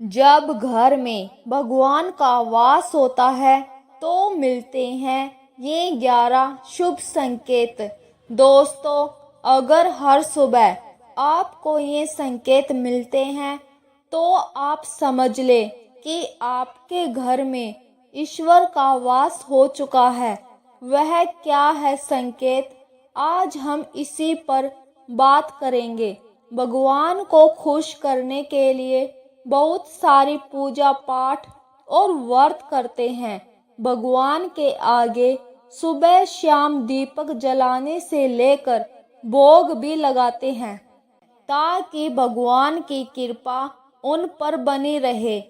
जब घर में भगवान का वास होता है तो मिलते हैं ये 11 शुभ संकेत। दोस्तों, अगर हर सुबह आपको ये संकेत मिलते हैं तो आप समझ ले कि आपके घर में ईश्वर का वास हो चुका है। वह क्या है संकेत, आज हम इसी पर बात करेंगे। भगवान को खुश करने के लिए बहुत सारी पूजा पाठ और व्रत करते हैं। भगवान के आगे सुबह शाम दीपक जलाने से लेकर भोग भी लगाते हैं ताकि भगवान की कृपा उन पर बनी रहे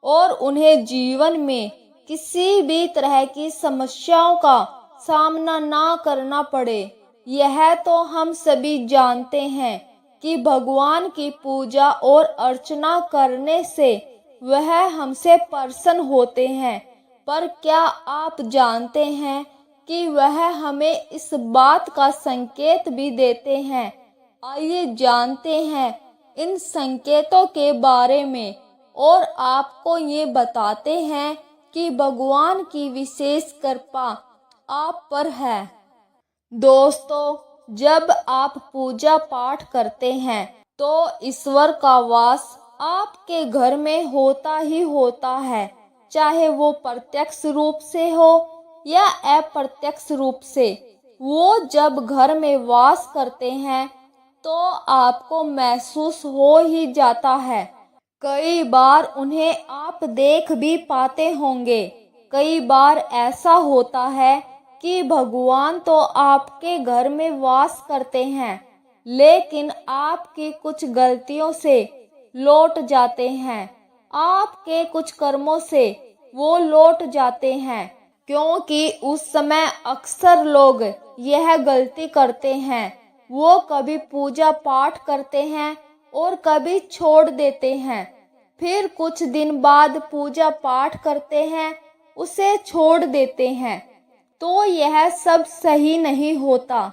और उन्हें जीवन में किसी भी तरह की समस्याओं का सामना ना करना पड़े। यह तो हम सभी जानते हैं कि भगवान की पूजा और अर्चना करने से वह हमसे प्रसन्न होते हैं, पर क्या आप जानते हैं कि वह हमें इस बात का संकेत भी देते हैं। आइए जानते हैं इन संकेतों के बारे में और आपको ये बताते हैं कि भगवान की विशेष कृपा आप पर है। दोस्तों, जब आप पूजा पाठ करते हैं तो ईश्वर का वास आपके घर में होता ही होता है, चाहे वो प्रत्यक्ष रूप से हो या अप्रत्यक्ष रूप से। वो जब घर में वास करते हैं तो आपको महसूस हो ही जाता है। कई बार उन्हें आप देख भी पाते होंगे। कई बार ऐसा होता है कि भगवान तो आपके घर में वास करते हैं, लेकिन आपकी कुछ गलतियों से लौट जाते हैं। आपके कुछ कर्मों से वो लौट जाते हैं, क्योंकि उस समय अक्सर लोग यह गलती करते हैं। वो कभी पूजा पाठ करते हैं और कभी छोड़ देते हैं, फिर कुछ दिन बाद पूजा पाठ करते हैं, उसे छोड़ देते हैं। तो यह सब सही नहीं होता,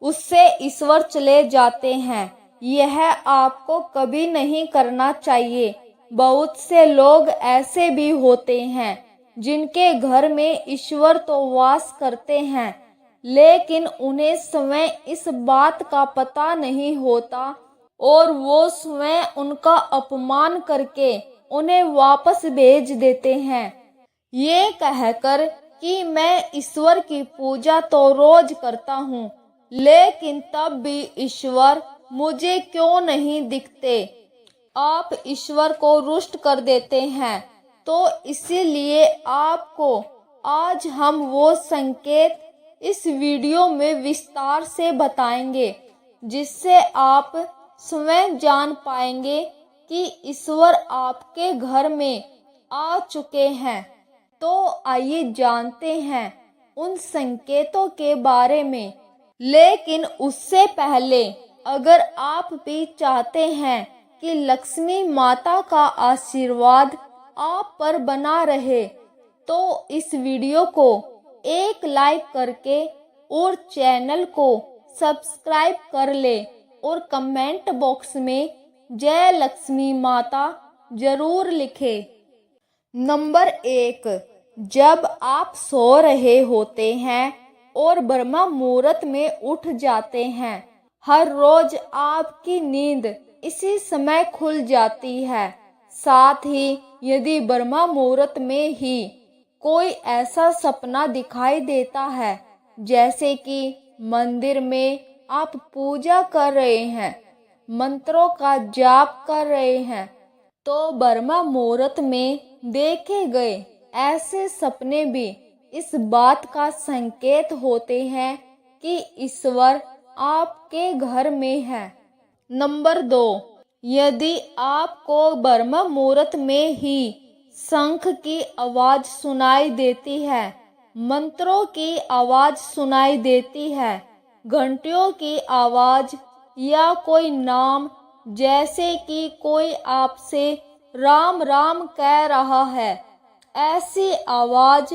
उससे ईश्वर चले जाते हैं। यह आपको कभी नहीं करना चाहिए। बहुत से लोग ऐसे भी होते हैं जिनके घर में ईश्वर तो वास करते हैं, लेकिन उन्हें स्वयं इस बात का पता नहीं होता और वो स्वयं उनका अपमान करके उन्हें वापस भेज देते हैं, ये कहकर कि मैं ईश्वर की पूजा तो रोज करता हूँ, लेकिन तब भी ईश्वर मुझे क्यों नहीं दिखते। आप ईश्वर को रुष्ट कर देते हैं। तो इसीलिए आपको आज हम वो संकेत इस वीडियो में विस्तार से बताएंगे, जिससे आप स्वयं जान पाएंगे कि ईश्वर आपके घर में आ चुके हैं। तो आइए जानते हैं उन संकेतों के बारे में। लेकिन उससे पहले अगर आप भी चाहते हैं कि लक्ष्मी माता का आशीर्वाद आप पर बना रहे, तो इस वीडियो को एक लाइक करके और चैनल को सब्सक्राइब कर ले और कमेंट बॉक्स में जय लक्ष्मी माता जरूर लिखे। नंबर 1, जब आप सो रहे होते हैं और ब्रह्म मुहूर्त में उठ जाते हैं। हर रोज आपकी नींद इसी समय खुल जाती है। साथ ही यदि ब्रह्म मुहूर्त में ही कोई ऐसा सपना दिखाई देता है, जैसे कि मंदिर में आप पूजा कर रहे हैं, मंत्रों का जाप कर रहे हैं, तो ब्रह्म मुहूर्त में देखे गए ऐसे सपने भी इस बात का संकेत होते हैं कि ईश्वर आपके घर में है। नंबर 2, यदि आपको ब्रह्म मुहूर्त में ही शंख की आवाज सुनाई देती है, मंत्रों की आवाज सुनाई देती है, घंटियों की आवाज या कोई नाम, जैसे कि कोई आपसे राम राम कह रहा है, ऐसी आवाज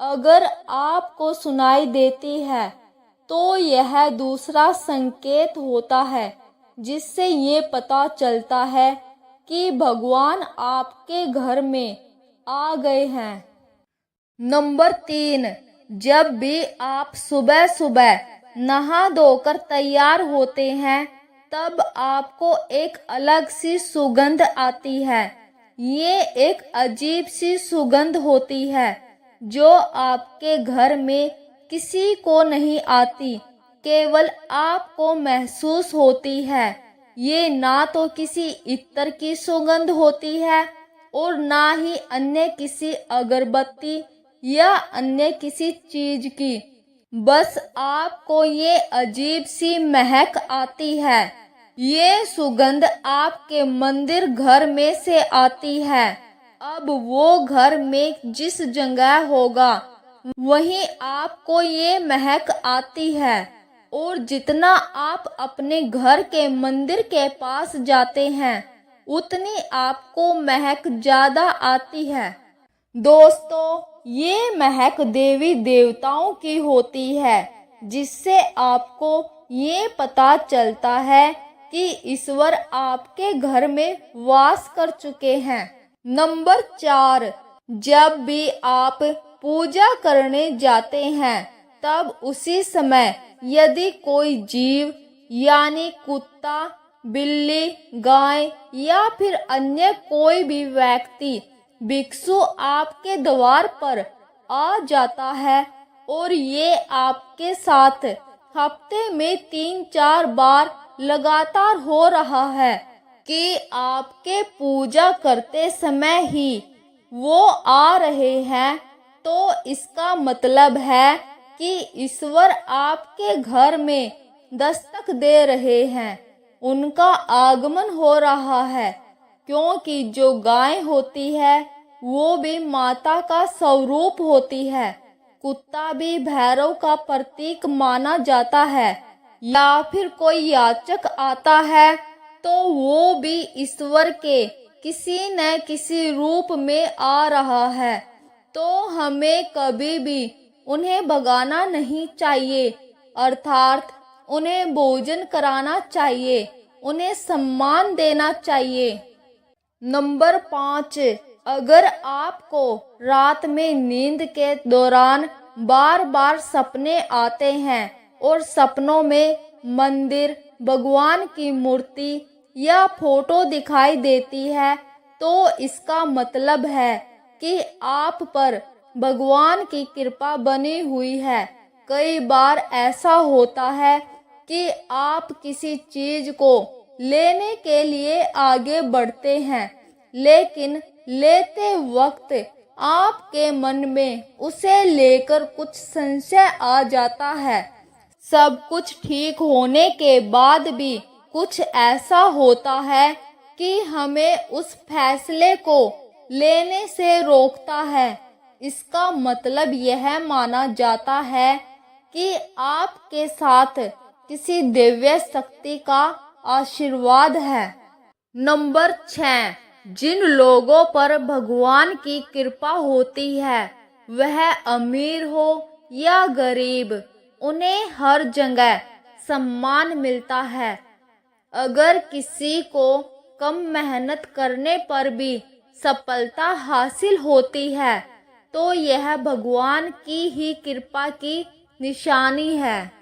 अगर आपको सुनाई देती है तो यह दूसरा संकेत होता है, जिससे ये पता चलता है कि भगवान आपके घर में आ गए हैं। नंबर 3, जब भी आप सुबह सुबह नहा धोकर तैयार होते हैं तब आपको एक अलग सी सुगंध आती है। ये एक अजीब सी सुगंध होती है जो आपके घर में किसी को नहीं आती, केवल आपको महसूस होती है। ये ना तो किसी इत्र की सुगंध होती है और ना ही अन्य किसी अगरबत्ती या अन्य किसी चीज की, बस आपको ये अजीब सी महक आती है। ये सुगंध आपके मंदिर घर में से आती है। अब वो घर में जिस जगह होगा वहीं आपको ये महक आती है और जितना आप अपने घर के मंदिर के पास जाते हैं उतनी आपको महक ज्यादा आती है। दोस्तों, ये महक देवी देवताओं की होती है जिससे आपको ये पता चलता है कि ईश्वर आपके घर में वास कर चुके हैं। नंबर 4, जब भी आप पूजा करने जाते हैं तब उसी समय यदि कोई जीव यानी कुत्ता, बिल्ली, गाय या फिर अन्य कोई भी व्यक्ति भिक्षु आपके द्वार पर आ जाता है और ये आपके साथ हफ्ते में 3-4 बार लगातार हो रहा है कि आपके पूजा करते समय ही वो आ रहे हैं, तो इसका मतलब है कि ईश्वर आपके घर में दस्तक दे रहे हैं, उनका आगमन हो रहा है। क्योंकि जो गाय होती है वो भी माता का स्वरूप होती है, कुत्ता भी भैरव का प्रतीक माना जाता है, या फिर कोई याचक आता है तो वो भी ईश्वर के किसी न किसी रूप में आ रहा है। तो हमें कभी भी उन्हें भगाना नहीं चाहिए, अर्थात उन्हें भोजन कराना चाहिए, उन्हें सम्मान देना चाहिए। नंबर 5, अगर आपको रात में नींद के दौरान बार बार सपने आते हैं और सपनों में मंदिर, भगवान की मूर्ति या फोटो दिखाई देती है तो इसका मतलब है कि आप पर भगवान की कृपा बनी हुई है। कई बार ऐसा होता है कि आप किसी चीज को लेने के लिए आगे बढ़ते हैं, लेकिन लेते वक्त आपके मन में उसे लेकर कुछ संशय आ जाता है। सब कुछ ठीक होने के बाद भी कुछ ऐसा होता है कि हमें उस फैसले को लेने से रोकता है। इसका मतलब यह माना जाता है कि आपके साथ किसी दिव्य शक्ति का आशीर्वाद है। नंबर 6, जिन लोगों पर भगवान की कृपा होती है वह अमीर हो या गरीब, उन्हें हर जगह सम्मान मिलता है। अगर किसी को कम मेहनत करने पर भी सफलता हासिल होती है तो यह भगवान की ही कृपा की निशानी है।